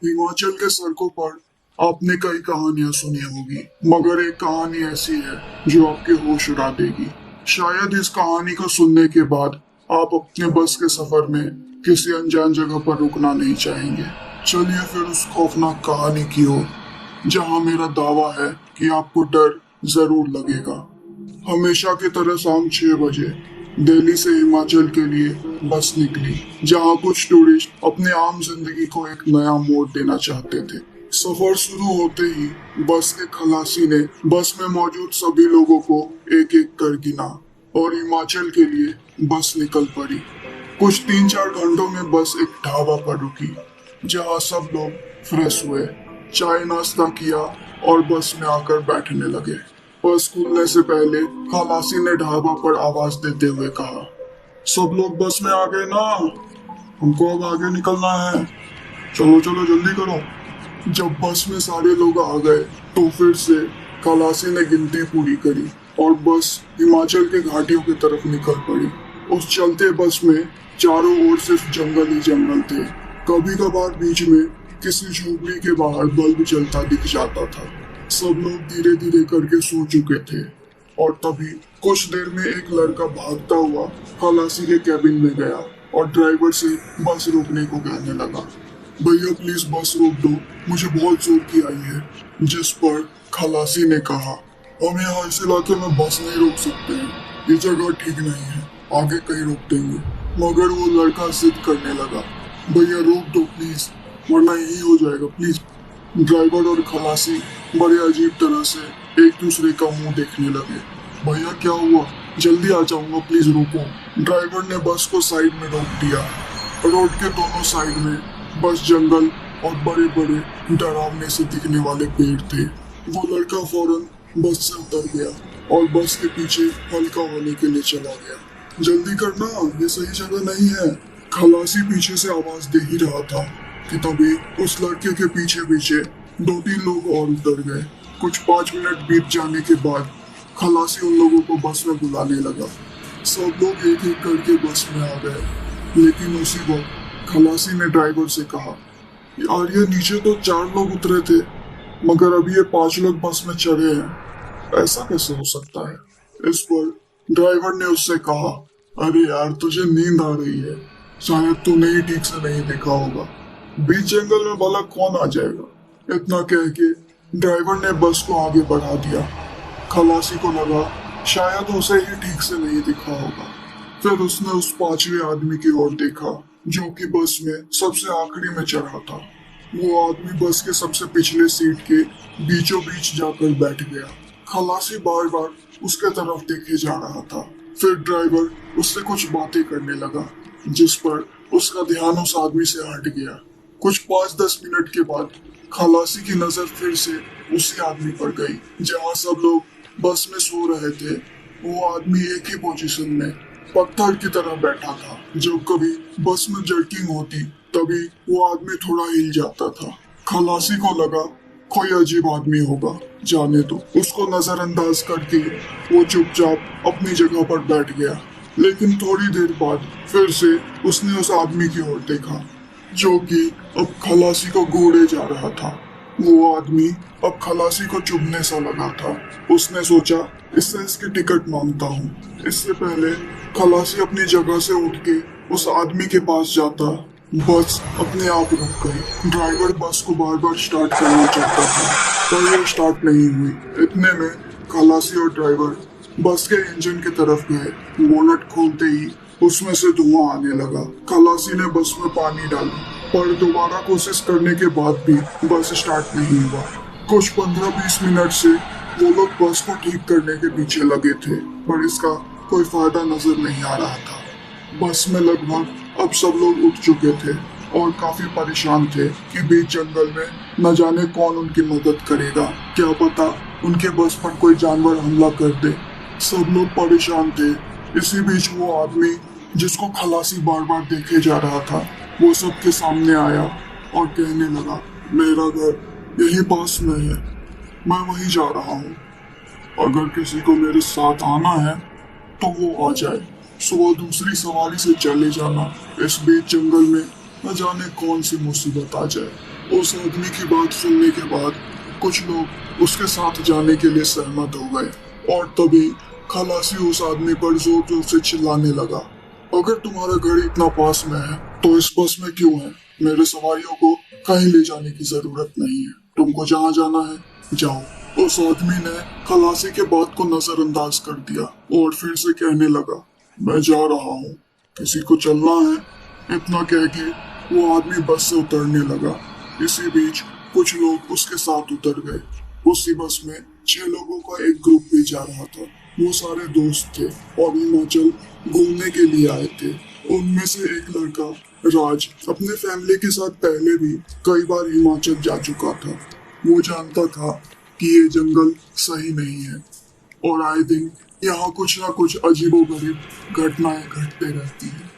हिमाचल के सड़कों पर आपने कई कहानियां सुनी होगी, मगर एक कहानी ऐसी है जो आपके होश उड़ा देगी। शायद इस कहानी को सुनने के बाद आप अपने बस के सफर में किसी अनजान जगह पर रुकना नहीं चाहेंगे। चलिए फिर उस खौफनाक कहानी की ओर, जहां मेरा दावा है कि आपको डर जरूर लगेगा। हमेशा की तरह शाम 6 बजे दिल्ली से हिमाचल के लिए बस निकली, जहां कुछ टूरिस्ट अपने आम जिंदगी को एक नया मोड़ देना चाहते थे। सफर शुरू होते ही बस के खलासी ने बस में मौजूद सभी लोगों को एक एक कर गिना और हिमाचल के लिए बस निकल पड़ी। कुछ 3-4 घंटों में बस एक ढाबा पर रुकी, जहां सब लोग फ्रेश हुए, चाय नाश्ता किया और बस में आकर बैठने लगे। बस खुलने से पहले खलासी ने ढाबा पर आवाज देते हुए कहा, सब लोग बस में आ गए ना? हमको अब आगे निकलना है। चलो चलो जल्दी करो। जब बस में सारे लोग आ गए तो फिर से खलासी ने गिनती पूरी करी और बस हिमाचल के घाटियों की तरफ निकल पड़ी। उस चलते बस में चारों ओर सिर्फ जंगल ही जंगल थे। कभी कभार बीच में किसी झोपड़ी के बाहर बल्ब जलता दिख जाता था। सब लोग धीरे धीरे करके सो चुके थे और तभी कुछ देर में एक लड़का भागता हुआ खलासी के कैबिन में गया और ड्राइवर से बस रोकने को कहने लगा, भैया प्लीज बस रोक दो, मुझे बहुत जोर की आई है। जिस पर खलासी ने कहा, हम यहाँ इस इलाके में बस नहीं रोक सकते हैं, ये जगह ठीक नहीं है, आगे कहीं रोक देंगे। मगर वो लड़का जिद करने लगा, भैया रोक दो प्लीज, वरना यही हो जाएगा प्लीज। ड्राइवर और खलासी बड़े अजीब तरह से एक दूसरे का मुंह देखने लगे। भैया क्या हुआ, जल्दी आ जाऊंगा प्लीज रोको। ड्राइवर ने बस को साइड में रोक दिया। रोड के दोनों साइड में बस जंगल और बड़े बड़े डरावने से दिखने वाले पेड़ थे। वो लड़का फौरन बस से उतर गया और बस के पीछे हल्का होने के लिए चला गया। जल्दी करना, ये सही जगह नहीं है। खलासी पीछे से आवाज दे ही रहा था कि तभी उस लड़के के पीछे पीछे 2-3 लोग और उतर गए। कुछ 5 मिनट बीत जाने के बाद खलासी उन लोगों को बस में बुलाने लगा। सब लोग एक एक करके बस में आ गए, लेकिन उसी वक्त खलासी ने ड्राइवर से कहा, यार ये नीचे तो 4 लोग उतरे थे, मगर अभी ये 5 लोग बस में चढ़े हैं, ऐसा कैसे हो सकता है? इस पर ड्राइवर ने उससे कहा, अरे यार तुझे नींद आ रही है, शायद तूने ही ठीक से नहीं देखा होगा, बीच जंगल में भला कौन आ जाएगा। इतना कह के ड्राइवर ने बस को आगे बढ़ा दिया। खलासी को लगा शायद उसे ही ठीक से नहीं दिखा होगा। फिर उसने उस 5वें आदमी की ओर देखा जो कि बस में सबसे आखिरी में चढ़ा था। वो आदमी बस के सबसे पिछले सीट के बीचों बीच जाकर बैठ गया। खलासी बार बार उसके तरफ देखे जा रहा था। फिर ड्राइवर उससे कुछ बातें करने लगा, जिस पर उसका ध्यान उस आदमी से हट गया। कुछ 5-10 मिनट के बाद खलासी की नजर फिर से उसी आदमी पर गई जहां सब लोग बस में सो रहे थे। वो आदमी एक ही पोजीशन में पत्थर की तरह बैठा था। जब कभी बस में जर्किंग होती तभी वो आदमी थोड़ा हिल जाता था। खलासी को लगा कोई अजीब आदमी होगा, जाने दो। उसको नजरअंदाज करके वो चुपचाप अपनी जगह पर बैठ गया। लेकिन थोड़ी देर बाद फिर से उसने उस आदमी की ओर देखा जो कि अब खलासी को घूरे जा रहा था। वो आदमी अब खलासी को चुभने सा लगा था। उसने सोचा इससे इसकी टिकट मांगता हूँ। इससे पहले खलासी अपनी जगह से उठ के उस आदमी के पास जाता, बस अपने आप रुक गई। ड्राइवर बस को बार बार स्टार्ट करना चाहता था पर वो स्टार्ट नहीं हुई। इतने में खलासी और ड्राइवर बस के इंजन की तरफ गए। बोनट खोलते ही उसमें से धुआं आने लगा। खलासी ने बस में पानी डाला पर दोबारा कोशिश करने के बाद भी बस स्टार्ट नहीं हुआ। कुछ 15-20 मिनट से वो लोग बस को ठीक करने के पीछे लगे थे पर इसका कोई फायदा नजर नहीं आ रहा था। बस में लगभग अब सब लोग उठ चुके थे और काफी परेशान थे कि बीच जंगल में न जाने कौन उनकी मदद करेगा। क्या पता उनके बस पर कोई जानवर हमला कर दे। सब लोग परेशान थे। इसी बीच वो आदमी जिसको खलासी बार बार देखे जा रहा था वो सबके सामने आया और कहने लगा, मेरा घर यही पास में है, मैं वहीं जा रहा हूँ, अगर किसी को मेरे साथ आना है तो वो आ जाए। सुबह दूसरी सवारी से चले जाना, इस बीच जंगल में न जाने कौन सी मुसीबत आ जाए। उस आदमी की बात सुनने के बाद कुछ लोग उसके साथ जाने के लिए सहमत हो गए और तभी खलासी उस आदमी पर जोर जोर से चिल्लाने लगा, अगर तुम्हारा घर इतना पास में है तो इस बस में क्यों है? मेरे सवारियों को कहीं ले जाने की जरूरत नहीं है, तुमको जहाँ जाना है जाओ। उस आदमी ने खलासी के बात को नजरअंदाज कर दिया और फिर से कहने लगा, मैं जा रहा हूँ, किसी को चलना है? इतना कह के वो आदमी बस से उतरने लगा। इसी बीच कुछ लोग उसके साथ उतर गए। उसी बस में 6 लोगों का एक ग्रुप भी जा रहा था। वो सारे दोस्त थे और हिमाचल घूमने के लिए आए थे। उनमें से एक लड़का राज अपने फैमिली के साथ पहले भी कई बार हिमाचल जा चुका था। वो जानता था कि ये जंगल सही नहीं है और आए दिन यहाँ कुछ ना कुछ अजीबोगरीब घटनाएं घटते रहती हैं।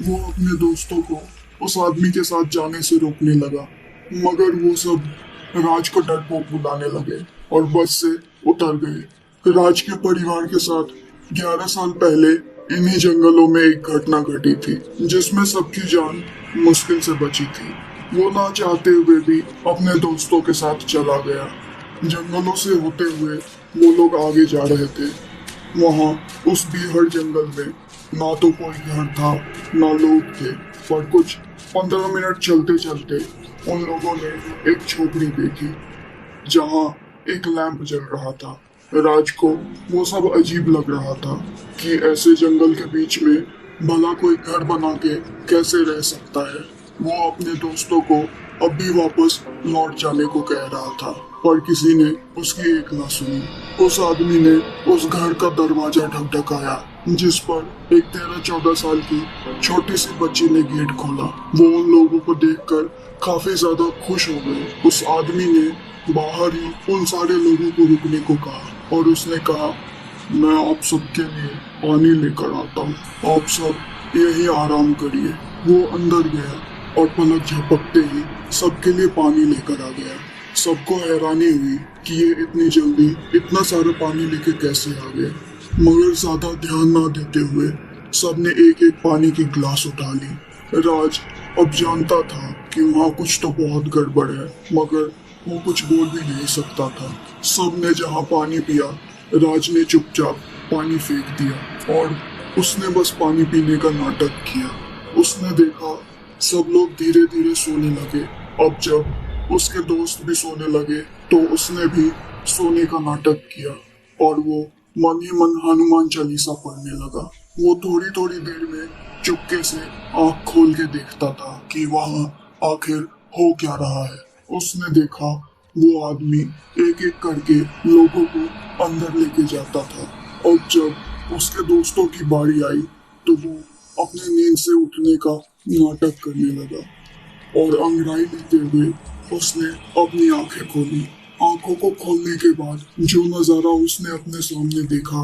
वो अपने दोस्तों को उस आदमी के साथ जाने से रोकने लगा, मगर वो सब राज को डरपोक बुलाने लगे और बस से उतर गए। राज के परिवार के साथ 11 साल पहले इन्हीं जंगलों में एक घटना घटी थी जिसमें सबकी जान मुश्किल से बची थी। वो ना चाहते हुए भी अपने दोस्तों के साथ चला गया। जंगलों से होते हुए वो लोग आगे जा रहे थे। वहाँ उस बीहड़ जंगल में ना तो कोई घर था ना लोग थे, पर कुछ 15 मिनट चलते चलते उन लोगों ने एक झोपड़ी देखी जहाँ एक लैंप जल रहा था। राज को वो सब अजीब लग रहा था कि ऐसे जंगल के बीच में भला कोई घर बना के कैसे रह सकता है। वो अपने दोस्तों को अब भी वापस लौट जाने को कह रहा था, पर किसी ने उसकी एक ना सुनी। उस आदमी ने उस घर का दरवाजा ढकढकाया जिस पर एक 13-14 साल की छोटी सी बच्ची ने गेट खोला। वो उन लोगों को देखकर काफी ज्यादा खुश हो गए। उस आदमी ने बाहर ही उन सारे लोगों को रुकने को कहा और उसने कहा, मैं आप सबके लिए पानी लेकर आता हूँ, आप सब यही आराम करिए। वो अंदर गया और पलक झपकते ही सबके लिए पानी लेकर आ गया। सबको हैरानी हुई कि ये इतनी जल्दी इतना सारा पानी लेके कैसे आ गए, मगर ज्यादा ध्यान ना देते हुए सबने एक एक पानी की गिलास उठा ली। राज अब जानता था कि वहाँ कुछ तो बहुत गड़बड़ है, मगर वो कुछ बोल भी नहीं सकता था। सबने जहाँ पानी पिया, राज ने चुपचाप पानी फेंक दिया और उसने बस पानी पीने का नाटक किया। उसने देखा सब लोग धीरे धीरे सोने लगे। अब जब उसके दोस्त भी सोने लगे तो उसने भी सोने का नाटक किया और वो मन ही मन हनुमान चालीसा पढ़ने लगा। वो थोड़ी थोड़ी देर में चुपके से आंख खोल के देखता था कि वहाँ आखिर हो क्या रहा है। उसने देखा वो आदमी एक एक करके लोगों को अंदर लेके जाता था और जब उसके दोस्तों की बारी आई तो वो अपने नींद से उठने का नाटक करने लगा और अंगड़ाई लेते हुए उसने अपनी आंखें खोली। आंखों को खोलने के बाद जो नजारा उसने अपने सामने देखा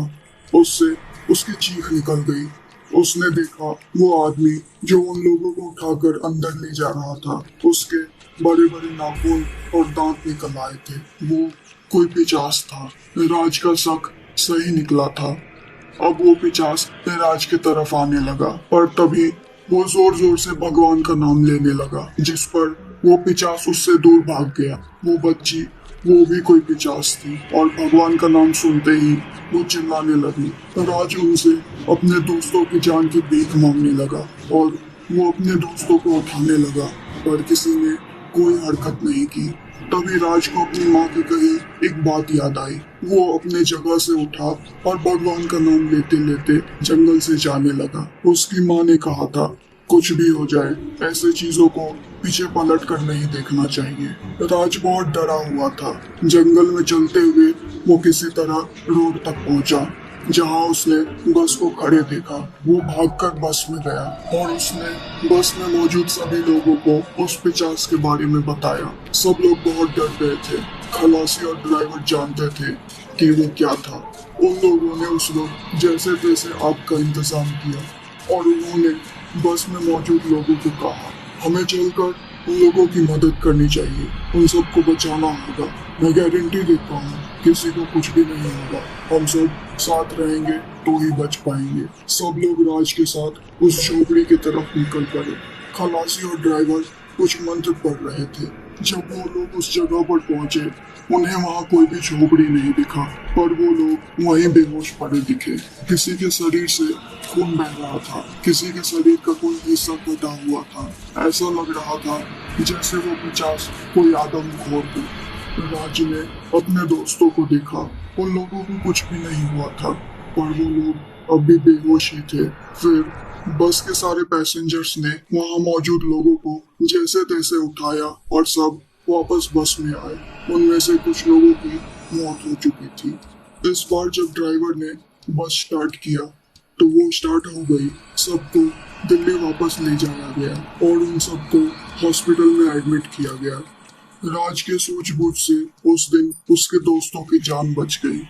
उससे उसकी चीख निकल गई। उसने देखा वो आदमी जो उन लोगों को उठाकर अंदर ले जा रहा था, उसके बड़े बड़े नाखून और दांत निकल आए थे। वो कोई पिशाच था। राज का शक सही निकला था। अब वो पिशाच राज की तरफ आने लगा, पर तभी वो जोर जोर से भगवान का नाम लेने लगा, जिस पर वो पिशाच उससे दूर भाग गया। वो बच्ची वो भी कोई पिशाच थी और भगवान का नाम सुनते ही वो चिल्लाने लगी। राज उनसे अपने दोस्तों की जान की भीख मांगने लगा और वो अपने दोस्तों को उठाने लगा, पर किसी ने कोई हरकत नहीं की। तभी राज को अपनी माँ की कही एक बात याद आई। वो अपने जगह से उठा और भगवान का नाम लेते लेते जंगल से जाने लगा। उसकी माँ ने कहा था, कुछ भी हो जाए ऐसे चीजों को पीछे पलट कर नहीं देखना चाहिए। राज बहुत डरा हुआ था। जंगल में चलते हुए वो किसी तरह रोड तक पहुंचा जहां उसने बस को खड़े देखा। वो भागकर बस में गया और उसने बस में मौजूद सभी लोगों को उस पिशाच के बारे में बताया। सब लोग बहुत डर गए थे। खलासी और ड्राइवर जानते थे कि वो क्या था। उन लोगों ने उस वक्त जैसे तैसे आग का इंतजाम किया और उन्होंने बस में मौजूद लोगों को कहा, हमें चलकर उन लोगों की मदद करनी चाहिए, उन सबको बचाना होगा। मैं गारंटी देता हूँ किसी को कुछ भी नहीं होगा, हम सब साथ रहेंगे तो ही बच पाएंगे। सब लोग राज के साथ उस झोपड़ी की तरफ निकल पड़े। खलासी और ड्राइवर कुछ मंत्र पढ़ रहे थे। जब वो लोग उस जगह पर पहुंचे, उन्हें वहां कोई भी झोपड़ी नहीं दिखा, पर वो लोग वहीं बेहोश पड़े दिखे। किसी के शरीर से खून बह रहा था, किसी के शरीर का कोई हिस्सा कटा हुआ था। ऐसा लग रहा था जैसे वो पिशाच कोई आदमखोर हो। राज ने अपने दोस्तों को देखा। उन लोगों को कुछ भी नहीं हुआ था, पर वो लोग अब भी बेहोश ही थे। फिर बस के सारे पैसेंजर्स ने वहां मौजूद लोगों को जैसे तैसे उठाया और सब वापस बस में आए। उनमें से कुछ लोगों की मौत हो चुकी थी। इस बार जब ड्राइवर ने बस स्टार्ट किया तो वो स्टार्ट हो गई। सबको दिल्ली वापस ले जाया गया और उन सबको हॉस्पिटल में एडमिट किया गया। राज के सूझबूझ से उस दिन उसके दोस्तों की जान बच गई।